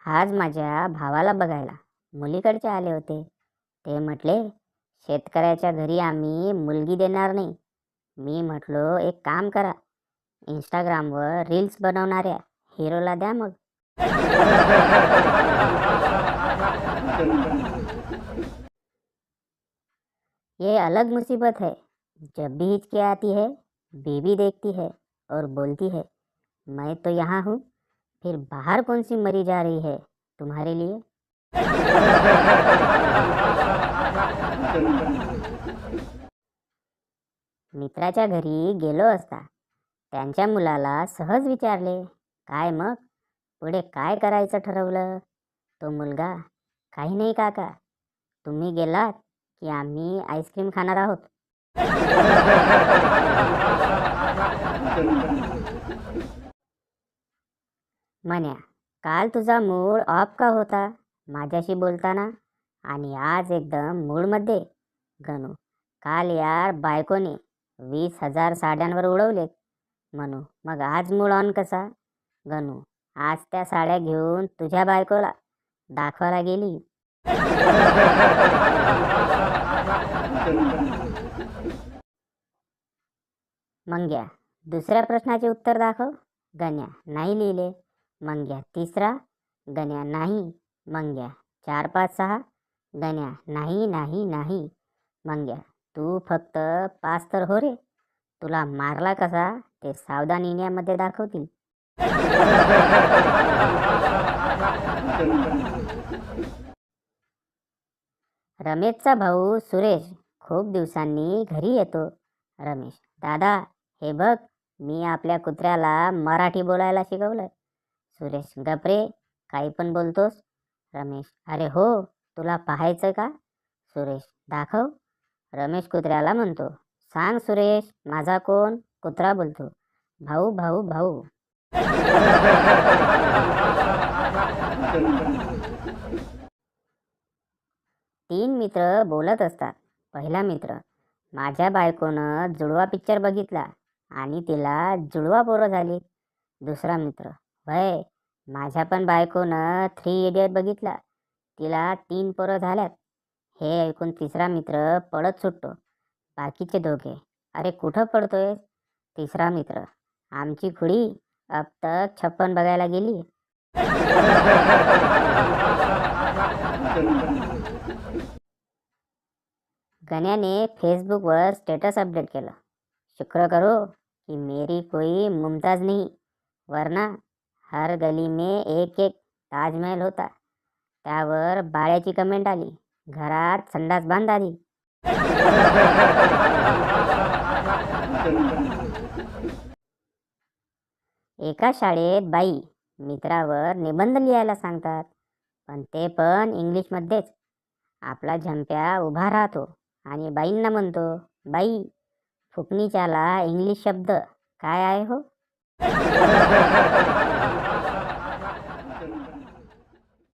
आज माझ्या भावाला बघायला मुलीकडचे आले होते. ते म्हटले, शेतकऱ्याच्या घरी आम्ही मुलगी देणार नाही. मी म्हटलो, एक काम करा, इंस्टाग्रामवर रील्स बनवणाऱ्या हिरोला द्या मग. ये अलग मुसीबत है. जब भी हिचकी आती है, बीबी देखती है और बोलती है, मैं तो यहाँ हूँ, फिर बाहर कौन सी मरी जा रही है तुम्हारे लिए. मित्राच्या घरी गेलो असता. त्यांच्या मुलाला सहज विचारले, काय मग, पुढे काय करायचं ठरवलं. तो मुलगा, काही नाही काका, तुम्ही गेलात की आम्ही आईस्क्रीम खाणार आहोत. म्हण्या, काल तुझा मूड ऑफ का होता माझ्याशी बोलताना, आणि आज एकदम मूडमध्ये. गणू, काल यार बायकोने 20,000 साड्यांवर उडवलेत. म्हणू, मग आज मूड ऑन कसा. गणू, आज त्या साड्या घेऊन तुझ्या बायकोला दाखवायला गेली. मंग्या, दुसऱ्या प्रश्नाचे उत्तर दाखव. गण्या, नाही लिहिले. मंग्या, तिसरा. गण्या, नाही. मंग्या, 4, 5, 6. गण्या, नाही नाही नाही. मंग्या, तू फक्त 5 तर हो रे. तुला मारला कसा ते सावधान इंडियामध्ये दाखवतील. रमेशचा भाऊ सुरेश खूप दिवसांनी घरी येतो. रमेश, दादा, हे बघ, मी आपल्या कुत्र्याला मराठी बोलायला शिकवलं. सुरेश, गपरे, काही पण बोलतोस. रमेश, अरे हो, तुला पाहायचं का. सुरेश, दाखव. रमेश कुत्र्याला म्हणतो, सांग सुरेश, माझा कोण. कुत्रा बोलतो, भाऊ भाऊ भाऊ. तीन मित्र बोलत असतात. पहिला मित्र, माझ्या बायकोनं जुळवा पिक्चर बघितला आणि तिला जुळवा पोरं झाली. दुसरा मित्र, भय, माझ्या पण बायकोनं 3 इडियट बघितला, तिला 3 पोरं झाल्यात. हे ऐकून तिसरा मित्र पळत सुटतो. बाकीचे दोघे, अरे कुठं पडतोय. तिसरा मित्र, आमची खुडी अब तक 56 बघायला गेली. गण्याने फेसबुकवर स्टेटस अपडेट केलं, शुक्र करो कि मेरी कोई मुमताज नहीं, वरना हर गली में एक एक ताजमहल होता. त्यावर बाळ्याची कमेंट आली, घरात संडास बांध आली. एका शाळेत बाई मित्रावर निबंध लिहायला सांगतात, पण ते पण इंग्लिशमध्येच. आपला झंप्या उभा राहतो आणि बाईंना म्हणतो, बाई, फुकणीच्याला इंग्लिश शब्द काय आहे हो.